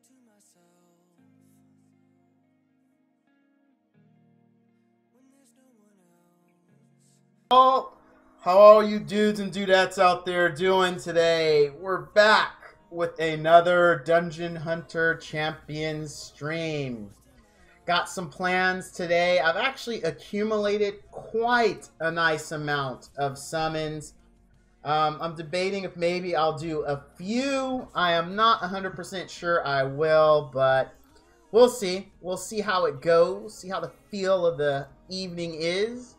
to myself when there's no one else. Oh, how are you dudes and dudettes out there doing today? We're back with another Dungeon Hunter Champions stream. Got some plans today. I've actually accumulated quite a nice amount of summons. I'm debating if maybe I'll do a few. I am not 100% sure I will, but we'll see. We'll see how it goes, see how the feel of the evening is.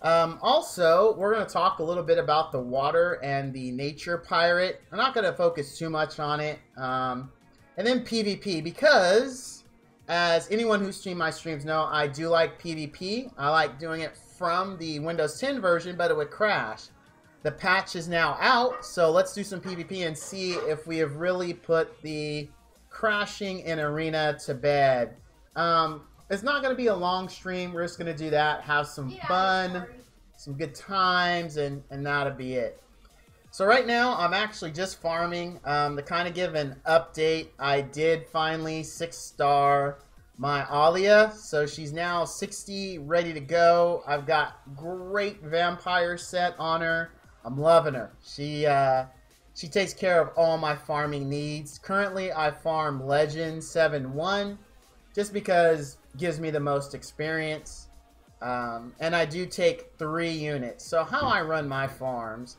Also, we're going to talk a little bit about the water and the nature pirate. I'm not going to focus too much on it. And then PvP, because as anyone who's streamed my streams know, I do like PvP. I like doing it from the Windows 10 version, but it would crash. The patch is now out, so let's do some PvP and see if we have really put the crashing in arena to bed. It's not going to be a long stream. We're just going to do that, have some fun, some good times, and that'll be it. So right now, I'm actually just farming. To kind of give an update, I did finally 6-star my Alia. So she's now 60, ready to go. I've got great vampire set on her. I'm loving her. She takes care of all my farming needs. Currently, I farm Legend 7-1 just because it gives me the most experience. And I do take 3 units. So how I run my farms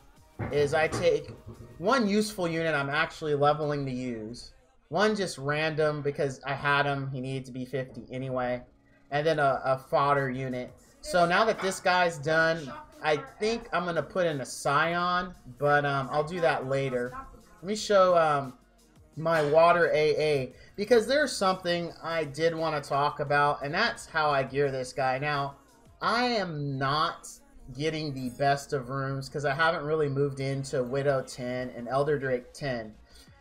is I take one useful unit I'm actually leveling to use. One just random because I had him. He needed to be 50 anyway. And then a fodder unit. So now that this guy's done, I think I'm going to put in a Scion, but I'll do that later. Let me show my Water AA, because there's something I did want to talk about, and that's how I gear this guy. Now, I am not getting the best of rooms because I haven't really moved into Widow 10 and Elder Drake 10.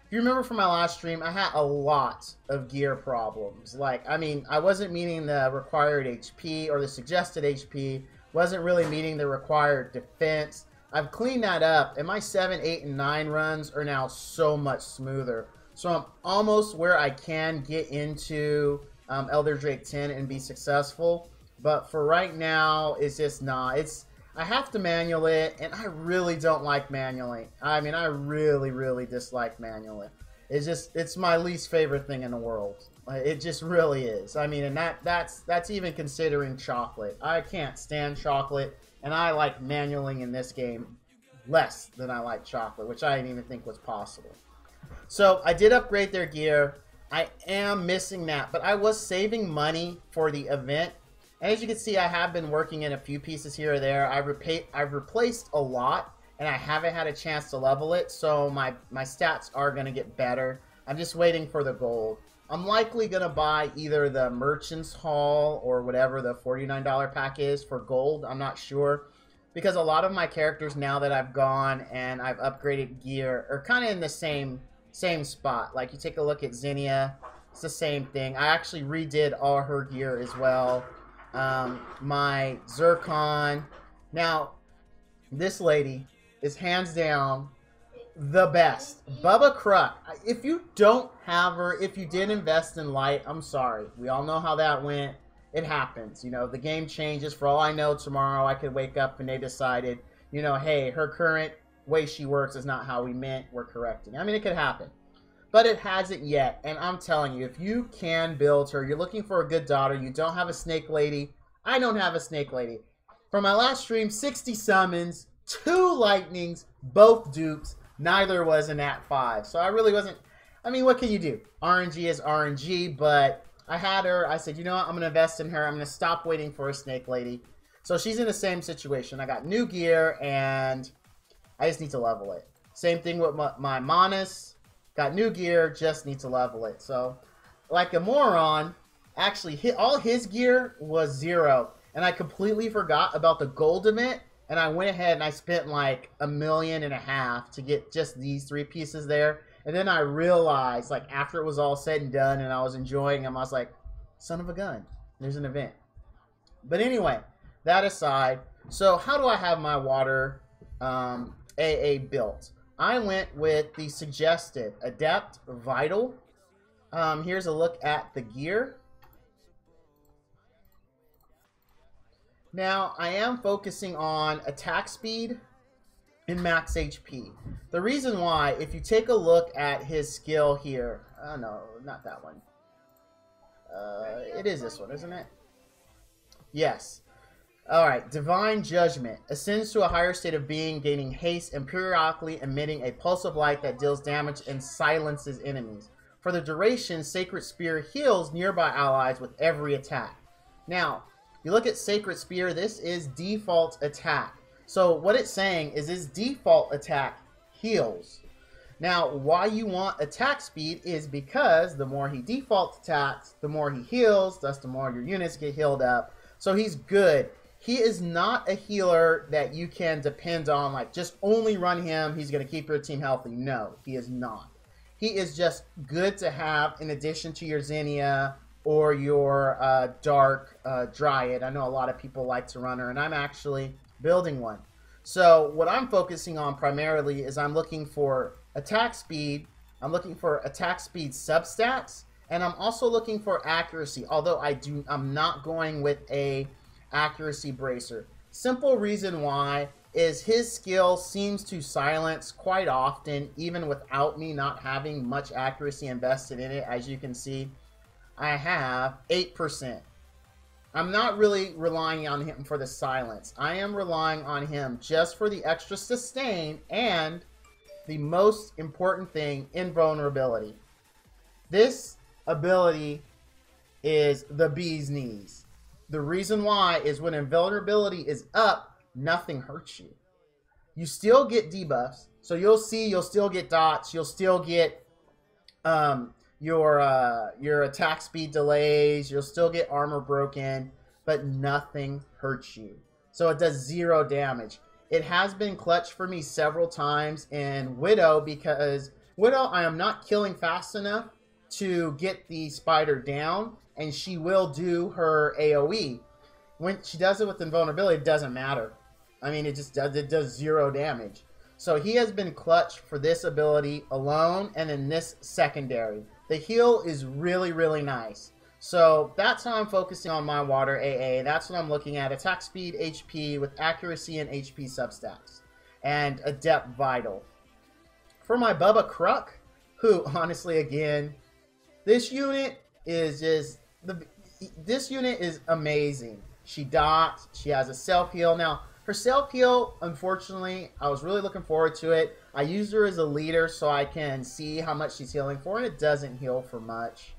If you remember from my last stream, I had a lot of gear problems. Like, I mean, I wasn't meeting the required HP or the suggested HP. Wasn't really meeting the required defense. I've cleaned that up, and my 7, 8, and 9 runs are now so much smoother. So I'm almost where I can get into Elder Drake 10 and be successful. But for right now, it's just not. I have to manual it, and I really don't like manualing. I mean, I really, really dislike manualing. It's my least favorite thing in the world. It just really is. I mean, and that's even considering chocolate. I can't stand chocolate, and I like manualing in this game less than I like chocolate, which I didn't even think was possible. So I did upgrade their gear. I am missing that, but I was saving money for the event. And as you can see, I have been working in a few pieces here or there. I've replaced a lot, and I haven't had a chance to level it, so my stats are going to get better. I'm just waiting for the gold. I'm likely going to buy either the Merchant's Hall or whatever the $49 pack is for gold. I'm not sure, because a lot of my characters, now that I've gone and I've upgraded gear, are kind of in the same spot. Like, you take a look at Xenia, it's the same thing. I actually redid all her gear as well. My Zircon. Now, this lady is hands down the best. Bubba Kruk. If you don't have her, if you did invest in Light, I'm sorry. We all know how that went. It happens. You know, the game changes. For all I know, tomorrow I could wake up and they decided, you know, hey, her current way she works is not how we meant. We're correcting. I mean, it could happen. But it hasn't yet, and I'm telling you, if you can build her, you're looking for a good daughter, you don't have a Snake Lady, I don't have a Snake Lady. For my last stream, 60 summons, 2 lightnings, both dupes, neither was an at 5. So I really wasn't, I mean, what can you do? RNG is RNG, but I had her, I said, you know what, I'm going to invest in her, I'm going to stop waiting for a Snake Lady. So she's in the same situation. I got new gear, and I just need to level it. Same thing with my Manus. Got new gear, just need to level it. So, like a moron, actually, all his gear was 0. And I completely forgot about the gold event. And I went ahead and I spent like $1.5 million to get just these 3 pieces there. And then I realized, like, after it was all said and done and I was enjoying them, I was like, son of a gun, there's an event. But anyway, that aside, so how do I have my water AA built? I went with the suggested Adept, Vital, Here's a look at the gear. Now, I am focusing on attack speed and max HP. The reason why, if you take a look at his skill here, no, not that one. It is this one, isn't it? Yes. Alright, Divine Judgment. Ascends to a higher state of being, gaining haste and periodically emitting a pulse of light that deals damage and silences enemies. For the duration, Sacred Spear heals nearby allies with every attack. Now, you look at Sacred Spear, this is default attack. So what it's saying is his default attack heals. Now, why you want attack speed is because the more he default attacks, the more he heals, thus the more your units get healed up. So he's good. He is not a healer that you can depend on, like just only run him, he's going to keep your team healthy. No, he is not. He is just good to have in addition to your Xenia or your Dark Dryad. I know a lot of people like to run her, and I'm actually building one. So what I'm focusing on primarily is I'm looking for attack speed, I'm looking for attack speed substats, and I'm also looking for accuracy, although I'm not going with a accuracy bracer. Simple reason why is his skill seems to silence quite often, even without me not having much accuracy invested in it. As you can see, I have 8%. I'm not really relying on him for the silence. I am relying on him just for the extra sustain and the most important thing, invulnerability. This ability is the bee's knees. The reason why is when invulnerability is up, nothing hurts you. You still get debuffs. So you'll still get dots. You'll still get your attack speed delays. You'll still get armor broken, but nothing hurts you. So it does 0 damage. It has been clutch for me several times in Widow because Widow I am not killing fast enough to get the spider down, and she will do her AoE. When she does it with invulnerability, it doesn't matter. I mean, it does 0 damage. So he has been clutch for this ability alone, and then this secondary. The heal is really, really nice. So that's how I'm focusing on my Water AA. That's what I'm looking at. Attack speed, HP, with accuracy and HP substats. And Adept Vital. For my Bubba Kruk, who, honestly, again, this unit is just... This unit is amazing. She dots. She has a self-heal. Now, her self-heal, unfortunately, I was really looking forward to it. I used her as a leader so I can see how much she's healing for, and it doesn't heal for much.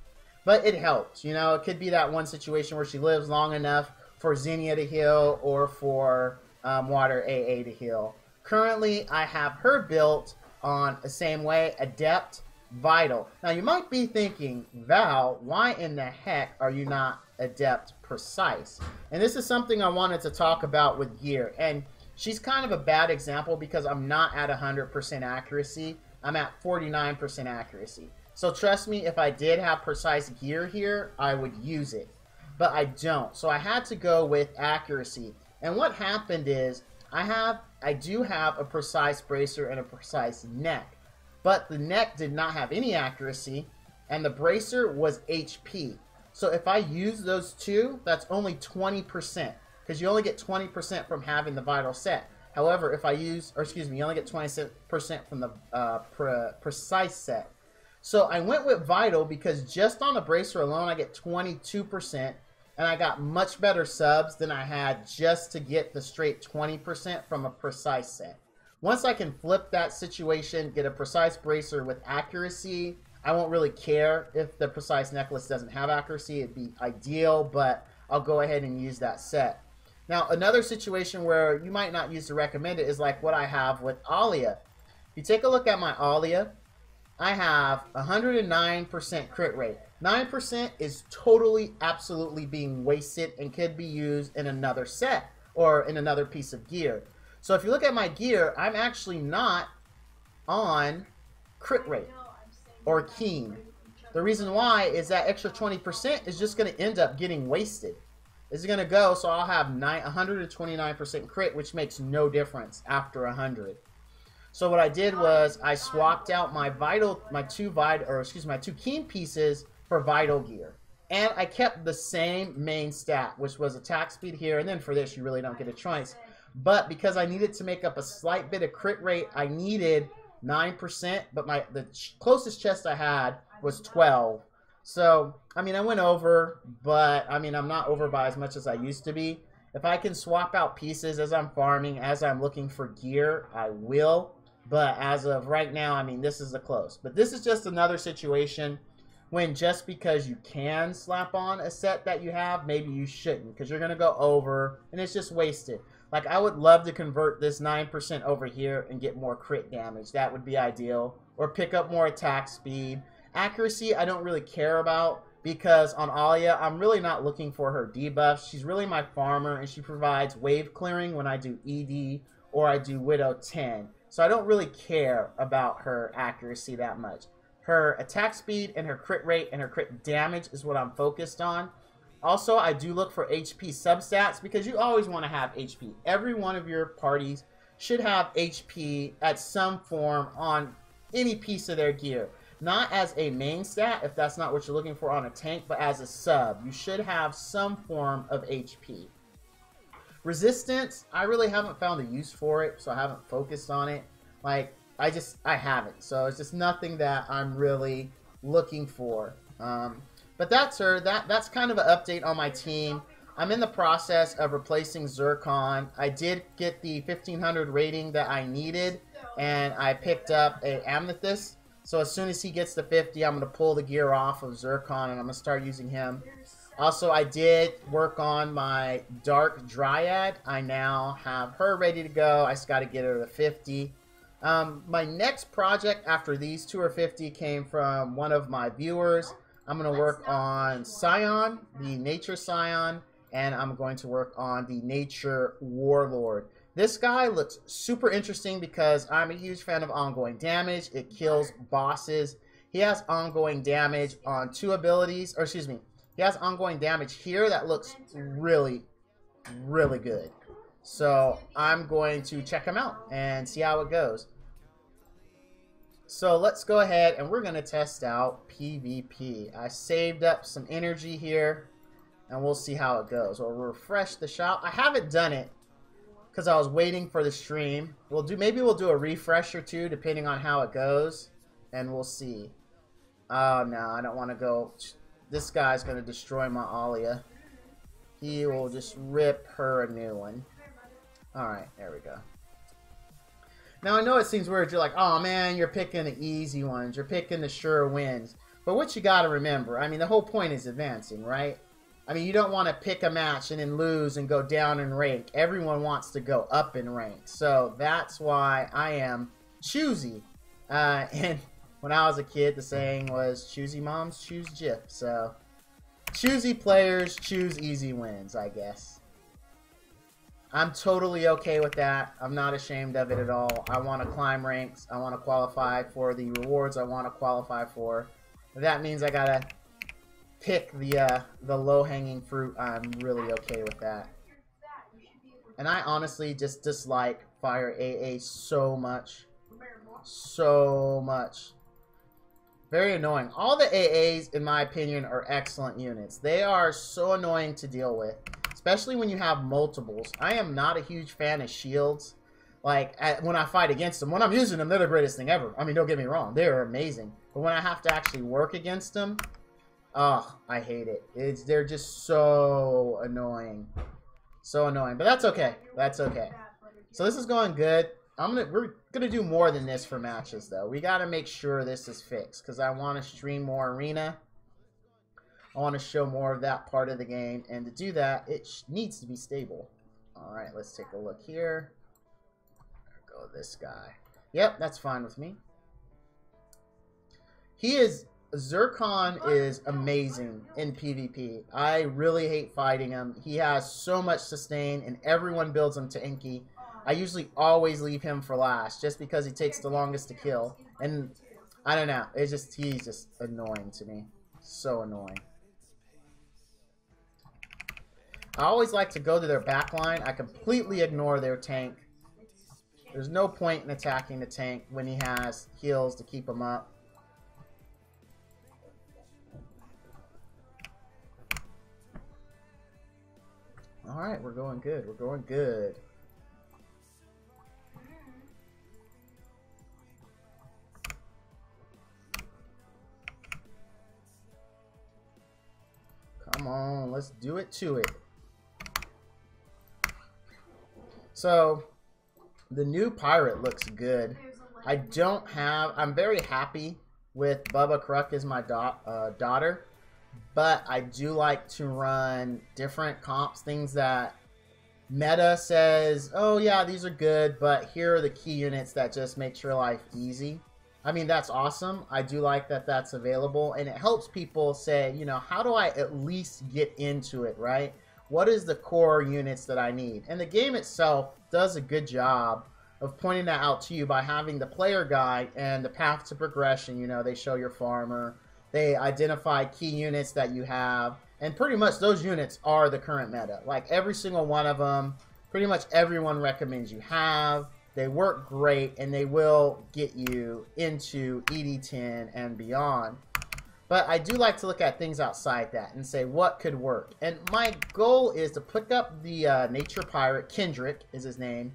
But it helps. You know, it could be that one situation where she lives long enough for Xenia to heal or for Water AA to heal. Currently, I have her built on the same way, Adept Vital. Now, you might be thinking, Val, why in the heck are you not Adept Precise? And this is something I wanted to talk about with gear. And she's kind of a bad example because I'm not at 100% accuracy. I'm at 49% accuracy. So trust me, if I did have precise gear here, I would use it. But I don't. So I had to go with accuracy. And what happened is, I do have a precise bracer and a precise neck. But the neck did not have any accuracy, and the bracer was HP. So if I use those two, that's only 20%. Because you only get 20% from having the Vital set. However, if I use, or excuse me, you only get 20% from the precise set. So I went with Vital because just on the bracer alone, I get 22%, and I got much better subs than I had just to get the straight 20% from a precise set. Once I can flip that situation, get a precise bracer with accuracy, I won't really care if the precise necklace doesn't have accuracy. It'd be ideal, but I'll go ahead and use that set. Now, another situation where you might not use to recommend it is like what I have with Alia. If you take a look at my Alia, I have 109% crit rate. 9% is totally, absolutely being wasted and could be used in another set or in another piece of gear. So if you look at my gear, I'm actually not on crit rate or keen. The reason why is that extra 20% is just going to end up getting wasted. It's going to go, so I'll have 129% crit, which makes no difference after 100. So what I did was I swapped out my two keen pieces for vital gear. And I kept the same main stat, which was attack speed here, and then for this you really don't get a choice. But because I needed to make up a slight bit of crit rate, I needed 9%, but the closest chest I had was 12. So, I mean, I went over, but, I mean, I'm not over by as much as I used to be. If I can swap out pieces as I'm farming, as I'm looking for gear, I will. But as of right now, I mean, this is the close. But this is just another situation when just because you can slap on a set that you have, maybe you shouldn't, because you're going to go over, and it's just wasted. Like, I would love to convert this 9% over here and get more crit damage. That would be ideal. Or pick up more attack speed. Accuracy, I don't really care about, because on Alia, I'm really not looking for her debuffs. She's really my farmer, and she provides wave clearing when I do ED or I do Widow 10. So I don't really care about her accuracy that much. Her attack speed and her crit rate and her crit damage is what I'm focused on. Also, I do look for HP substats because you always want to have HP. Every one of your parties should have HP at some form on any piece of their gear. Not as a main stat, if that's not what you're looking for on a tank, but as a sub. You should have some form of HP. Resistance, I really haven't found a use for it, so I haven't focused on it. Like, I haven't. So it's just nothing that I'm really looking for. But that's her. That's kind of an update on my team. I'm in the process of replacing Zircon. I did get the 1500 rating that I needed, and I picked up a Amethyst. So as soon as he gets to 50, I'm going to pull the gear off of Zircon, and I'm going to start using him. Also, I did work on my Dark Dryad. I now have her ready to go. I just got to get her to 50. My next project after these two are 50 came from one of my viewers. I'm going to work on Scion, the Nature Scion, and I'm going to work on the Nature Warlord. This guy looks super interesting because I'm a huge fan of ongoing damage. It kills bosses. He has ongoing damage on two abilities, or excuse me, he has ongoing damage here that looks really, really good. So I'm going to check him out and see how it goes. So let's go ahead and we're going to test out PvP. I saved up some energy here and we'll see how it goes. We'll refresh the shop. I haven't done it because I was waiting for the stream. Maybe we'll do a refresh or two depending on how it goes, and we'll see. Oh no, I don't want to go. This guy's going to destroy my Alia. He will just rip her a new one. Alright, there we go. Now, I know it seems weird. You're like, oh, man, you're picking the easy ones. You're picking the sure wins. But what you got to remember, I mean, the whole point is advancing, right? I mean, you don't want to pick a match and then lose and go down in rank. Everyone wants to go up in rank. So that's why I am choosy. And when I was a kid, the saying was, choosy moms, choose Jif. So, choosy players choose easy wins, I guess. I'm totally okay with that. I'm not ashamed of it at all. I want to climb ranks. I want to qualify for the rewards I want to qualify for. If that means I gotta pick the low-hanging fruit, I'm really okay with that. And I honestly just dislike Fire AA so much. So much. Very annoying. All the AAs, in my opinion, are excellent units. They are so annoying to deal with. Especially when you have multiples. I am not a huge fan of shields. Like, when I fight against them. When I'm using them, they're the greatest thing ever. I mean, don't get me wrong. They're amazing. But when I have to actually work against them, oh, I hate it. They're just so annoying. So annoying. But that's okay. That's okay. So this is going good. We're gonna do more than this for matches, though. We gotta make sure this is fixed. Because I want to stream more Arena. I want to show more of that part of the game, and to do that, it needs to be stable. Alright, let's take a look here. There go this guy. Yep, that's fine with me. Zircon is amazing in PvP. I really hate fighting him. He has so much sustain, and everyone builds him to Inky. I usually always leave him for last, just because he takes the longest to kill. And, I don't know, he's just annoying to me. So annoying. I always like to go to their back line. I completely ignore their tank. There's no point in attacking the tank when he has heals to keep him up. Alright, we're going good. We're going good. Come on, let's do it to it. So, the new pirate looks good. I'm very happy with Bubba Kruk as my daughter. But I do like to run different comps, things that meta says, oh yeah, these are good, but here are the key units that just makes your life easy. I mean, that's awesome. I do like that that's available, and it helps people say, you know, how do I at least get into it, right? What is the core units that I need? And the game itself does a good job of pointing that out to you by having the player guide and the path to progression. You know, they show your farmer. They identify key units that you have, and pretty much those units are the current meta. Like every single one of them, pretty much everyone recommends you have. They work great, and they will get you into ED10 and beyond. But I do like to look at things outside that and say what could work. And my goal is to pick up the Nature Pirate, Kendrick is his name,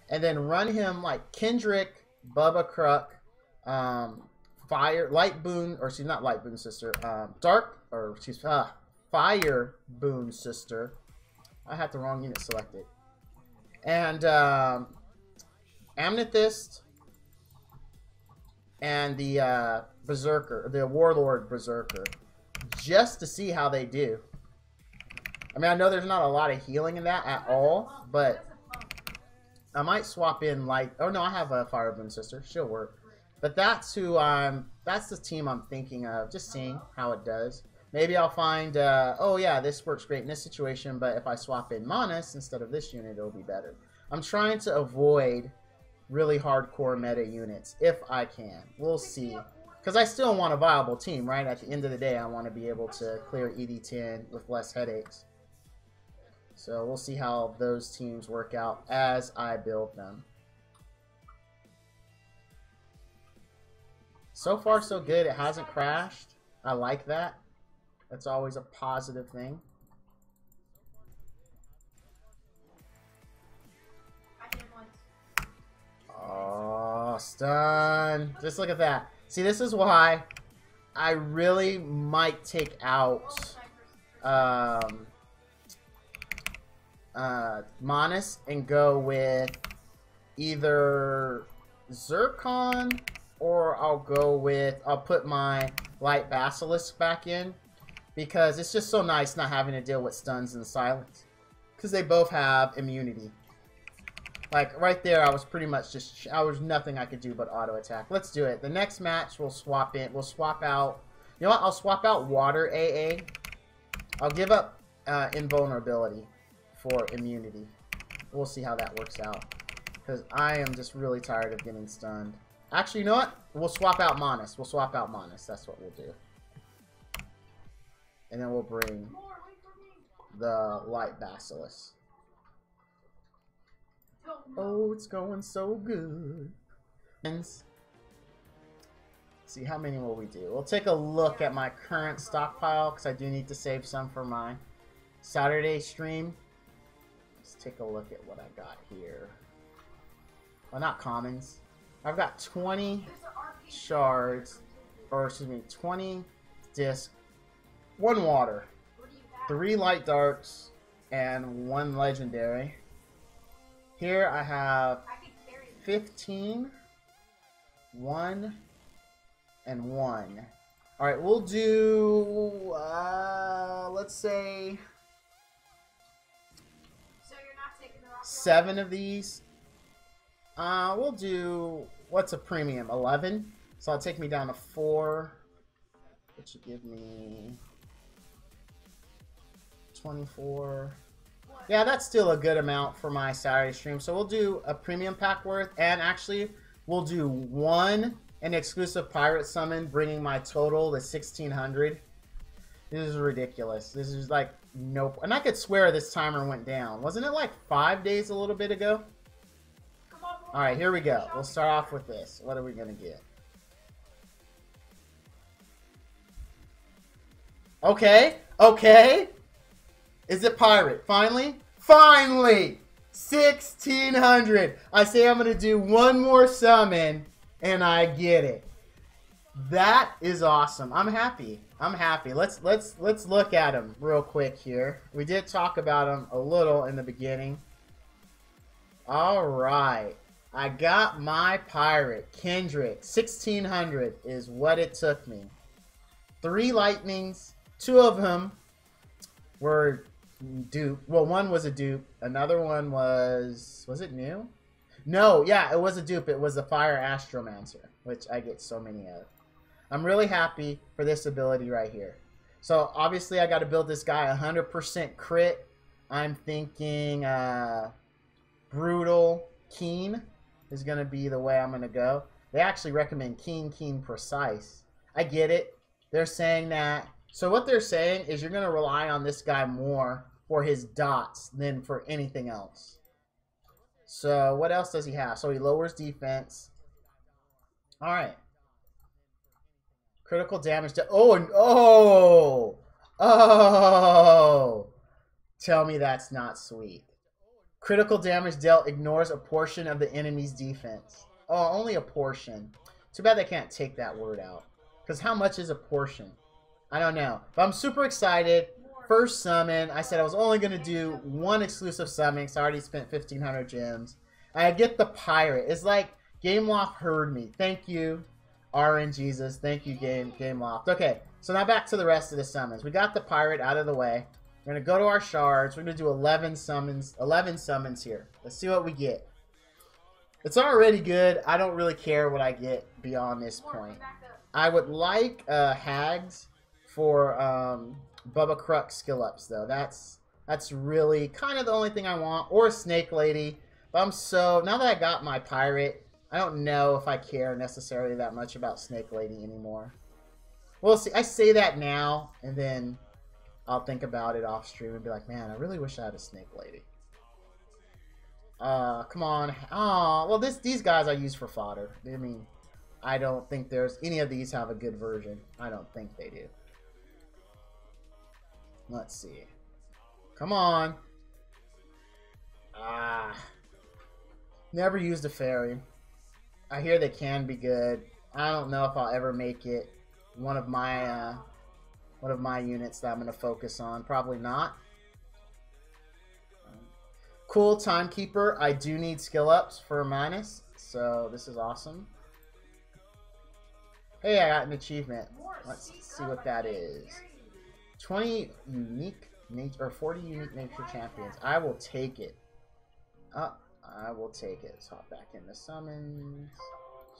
and then run him like Kendrick, Bubba Kruk, Light Boon, or she's not Light Boon Sister, Fire Boon Sister. I had the wrong unit selected. And Amethyst and the Berserker, the Warlord Berserker, just to see how they do. I mean, I know there's not a lot of healing in that at all, but I might swap in Light. Oh no, I have a Fire Boon Sister. She'll work. But that's who that's the team I'm thinking of, just seeing how it does. Maybe I'll find, oh yeah, this works great in this situation, but if I swap in Manus instead of this unit, it'll be better. I'm trying to avoid really hardcore meta units, if I can. We'll see. Because I still want a viable team, right? At the end of the day, I want to be able to clear ED10 with less headaches. So we'll see how those teams work out as I build them. So far, so good. It hasn't crashed. I like that. That's always a positive thing. Oh, stun. Just look at that. See, this is why I really might take out Manus and go with either Zircon, or I'll put my Light Basilisk back in, because it's just so nice not having to deal with stuns and silence, because they both have immunity. Like right there, I was pretty much just, I was nothing I could do but auto attack. Let's do it. The next match we'll swap out, you know what, I'll swap out Water AA. I'll give up invulnerability for immunity. We'll see how that works out, because I am just really tired of getting stunned. Actually, you know what? We'll swap out Manus. We'll swap out Manus. That's what we'll do. And then we'll bring the Light Basilisk. Oh, it's going so good. Let's see, how many will we do? We'll take a look at my current stockpile, because I do need to save some for my Saturday stream. Let's take a look at what I got here. Well, not commons. I've got 20 shards, or excuse me, 20 discs, 1 water, 3 light darks, and 1 legendary. Here I have 15, 1, and 1. Alright, we'll do, let's say, 7 of these. We'll do, what's a premium? 11. So it'll take me down to 4, which should give me 24. Yeah, that's still a good amount for my Saturday stream. So we'll do a premium pack worth, and actually we'll do 1 an exclusive pirate summon, bringing my total to 1600. This is ridiculous. This is like, nope. And I could swear this timer went down. Wasn't it like 5 days a little bit ago? Come on, Alright, here we go. We'll start off with this. What are we going to get? Okay. Okay. Is it pirate? Finally? Finally! 1600. I say I'm going to do one more summon, and I get it. That is awesome. I'm happy. I'm happy. Let's look at him real quick here. We did talk about him a little in the beginning. All right. I got my pirate, Kendrick. 1600 is what it took me. 3 lightnings. 2 of them were dupe. Well, one was a dupe. Another one was it new? No, yeah, it was a dupe. It was the Fire Astromancer, which I get so many of. I'm really happy for this ability right here. So, obviously, I got to build this guy 100% crit. I'm thinking Brutal Keen is going to be the way I'm going to go. They actually recommend Keen Precise. I get it. They're saying that. So, what they're saying is you're going to rely on this guy more for his dots than for anything else. So, what else does he have? So, he lowers defense. All right. Critical damage to... Oh! Tell me that's not sweet. Critical damage dealt ignores a portion of the enemy's defense. Oh, only a portion. Too bad they can't take that word out. Because how much is a portion? I don't know. But I'm super excited. First summon. I said I was only going to do 1 exclusive summon. So I already spent 1,500 gems. I get the pirate. It's like Gameloft heard me. Thank you. RN Jesus. Thank you, Gameloft. Okay, so now back to the rest of the summons. We got the pirate out of the way. We're going to go to our shards. We're going to do 11 summons here. Let's see what we get. It's already good. I don't really care what I get beyond this point. I would like Hags for Bubba Crux skill ups, though. That's really kind of the only thing I want. Or Snake Lady. But now that I got my pirate, I don't know if I care necessarily that much about Snake Lady anymore. We'll see. I say that now, and then I'll think about it off stream and be like, man, I really wish I had a Snake Lady. Come on. Oh, well, these guys I use for fodder. I mean, I don't think there's any of these have a good version. I don't think they do. Let's see. Come on. Never used a fairy. I hear they can be good. I don't know if I'll ever make it one of my units that I'm going to focus on. Probably not. Cool Timekeeper. I do need skill ups for a minus, so this is awesome. Hey, I got an achievement. Let's see what that is. 20 unique nature or 40 unique nature champions. I will take it. I will take it. Let's hop back into summons,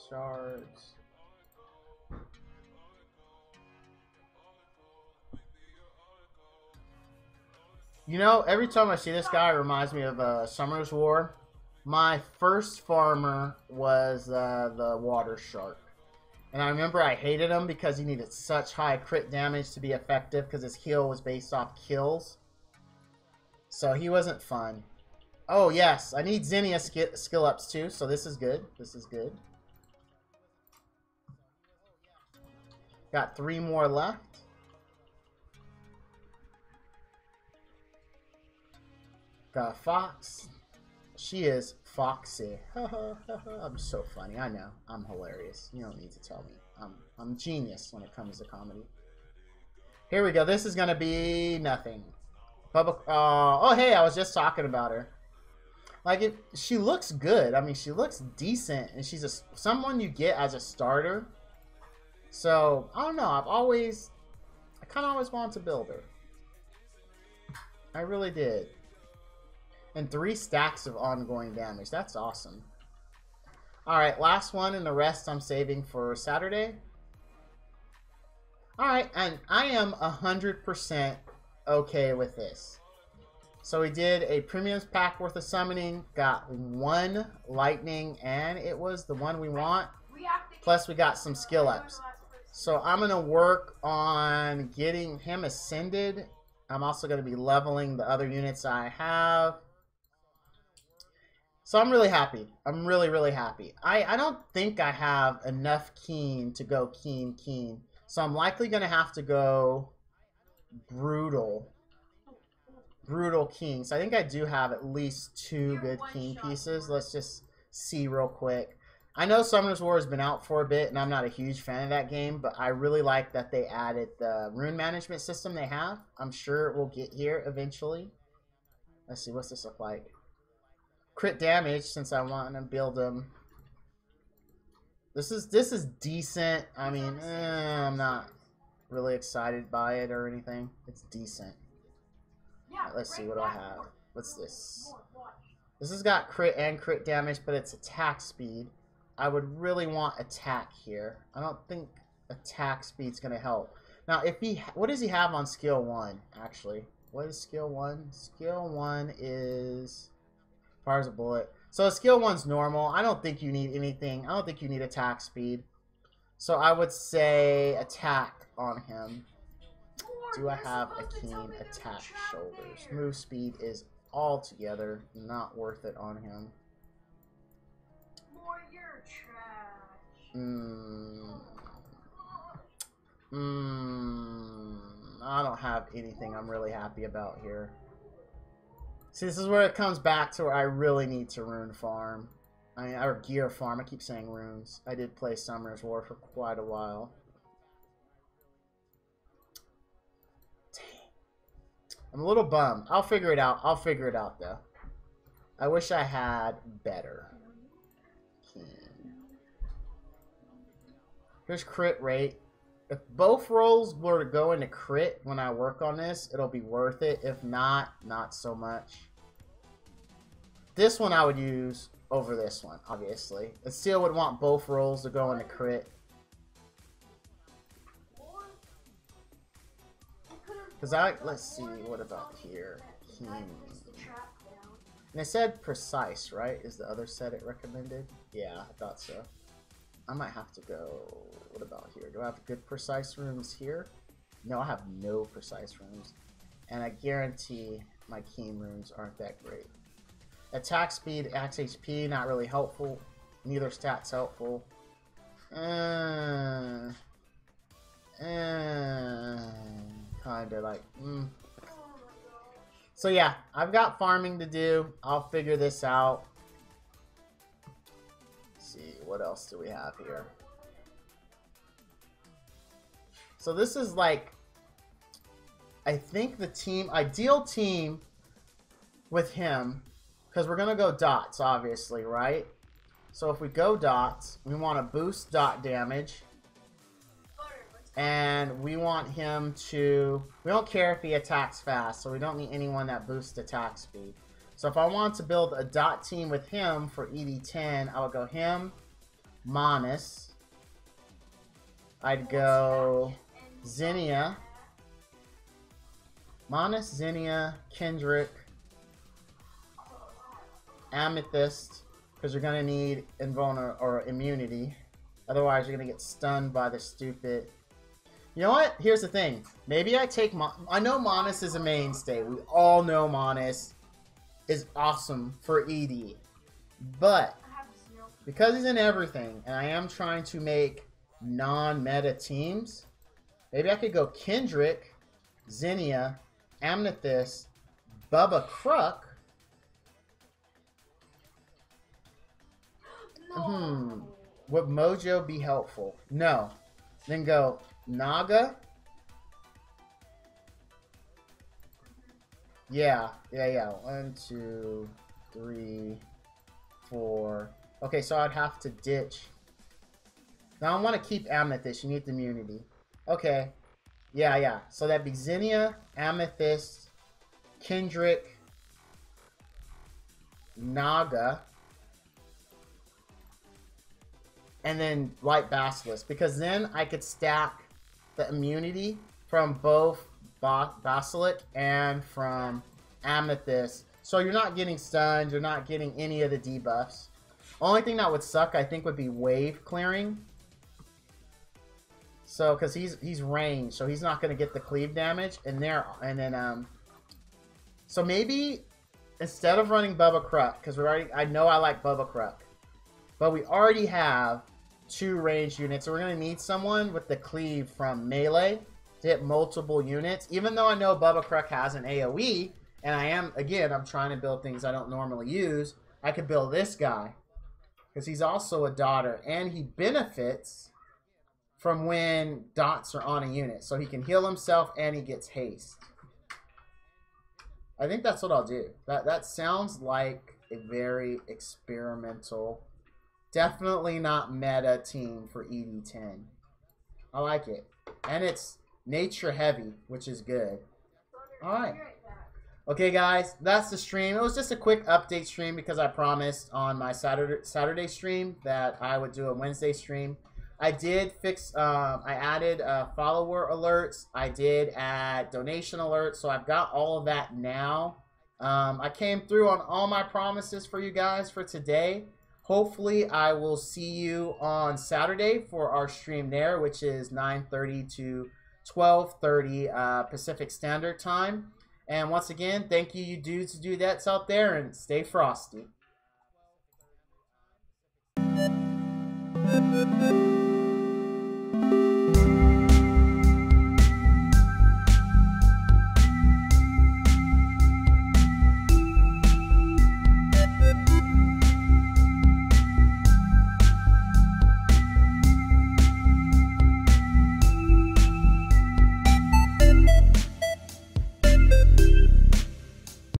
shards. You know, every time I see this guy, it reminds me of Summer's War. My first farmer was the Water Shark. And I remember I hated him because he needed such high crit damage to be effective because his heal was based off kills. So he wasn't fun. Oh, yes. I need Zinnia skill ups too, so this is good. This is good. Got 3 more left. Got a Fox. She is foxy. I'm so funny. I know. I'm hilarious. You don't need to tell me. I'm genius when it comes to comedy. Here we go. This is going to be nothing. Oh, hey, I was just talking about her. Like, she looks good. I mean, she looks decent, and she's someone you get as a starter. So, I don't know. I kind of always wanted to build her. I really did. And 3 stacks of ongoing damage. That's awesome. Alright, last one, and the rest I'm saving for Saturday. Alright, and I am 100% okay with this. So we did a premiums pack worth of summoning, got 1 lightning, and it was the one we want. Plus we got some skill ups. So I'm going to work on getting him ascended. I'm also going to be leveling the other units I have. So I'm really happy. I'm really, really happy. I don't think I have enough Keen to go Keen. So I'm likely going to have to go Brutal. Brutal King. So I think I do have at least 2 good King pieces. Let's just see real quick. I know Summoner's War has been out for a bit, and I'm not a huge fan of that game, but I really like that they added the rune management system they have. I'm sure it will get here eventually. Let's see, what's this look like? Crit damage, since I want to build them. This is decent. I mean, I'm not really excited by it or anything. It's decent. Right, let's see, what do I have? What's this? This has got crit and crit damage, but it's attack speed. I would really want attack here. I don't think attack speed's going to help. Now, if he, what does he have on skill 1, actually? What is skill 1? Skill 1 is fires a bullet. So skill 1's normal. I don't think you need anything. I don't think you need attack speed. So I would say attack on him. Do I have a keen attack shoulders? Move speed is altogether not worth it on him. I don't have anything I'm really happy about here. See, this is where it comes back to where I really need to rune farm. Or gear farm. I keep saying runes. I did play Summoner's War for quite a while. I'm a little bummed. I'll figure it out. I'll figure it out, though. I wish I had better. Here's crit rate. If both rolls were to go into crit when I work on this, it'll be worth it. If not, not so much. This one I would use over this one, obviously. I still would want both rolls to go into crit. Because let's see, what about here? And it said precise, right? Is the other set it recommended? Yeah, I thought so. I might have to go, what about here? Do I have good precise runes here? No, I have no precise runes. And I guarantee my keen runes aren't that great. Attack speed, max HP, not really helpful. Neither stat's helpful. Kinda like, So yeah, I've got farming to do. I'll figure this out. Let's see, what else do we have here? So this is like, I think the ideal team with him, because we're going to go dots, obviously, right? So if we go dots, we want to boost dot damage. And we want him to... We don't care if he attacks fast, so we don't need anyone that boosts attack speed. So if I want to build a dot team with him for ED10, I would go him, Monis. I'd go Zinnia. Monis, Zinnia, Kendrick, Amethyst, because you're going to need invulnerability or immunity. Otherwise, you're going to get stunned by the stupid... You know what? Here's the thing. Maybe I take... I know Monis is a mainstay. We all know Monis is awesome for ED. But, because he's in everything, and I am trying to make non-meta teams, maybe I could go Kendrick, Zinnia, Amethyst, Bubba Kruk. Would Mojo be helpful? No. Then go Naga. Yeah. 1, 2, 3, 4. Okay, so I'd have to ditch. Now I want to keep Amethyst. You need the immunity. Okay. Yeah. So that'd be Zinnia, Amethyst, Kendrick, Naga, and then Light Basilisk. Because then I could stack the immunity from both Basilisk and from Amethyst. So you're not getting stunned. You're not getting any of the debuffs. Only thing that would suck, I think, would be wave clearing. So, because he's ranged, so he's not going to get the cleave damage. So maybe instead of running Bubba Kruk, because I know I like Bubba Kruk, but we already have 2 ranged units, so we're going to need someone with the cleave from melee to hit multiple units. Even though I know Bubba Kruk has an AoE, and I'm trying to build things I don't normally use, I could build this guy, because he's also a daughter, and he benefits from when dots are on a unit. So he can heal himself, and he gets haste. I think that's what I'll do. That sounds like a very experimental, definitely not meta team for ED10. I like it. And it's nature heavy, which is good. Alright. Okay, guys, that's the stream. It was just a quick update stream because I promised on my Saturday stream that I would do a Wednesday stream. I did fix, I added follower alerts. I did add donation alerts. So I've got all of that now. I came through on all my promises for you guys for today. Hopefully, I will see you on Saturday for our stream there, which is 9:30 to 12:30 Pacific Standard Time. And once again, thank you dudes and dudettes out there, and stay frosty.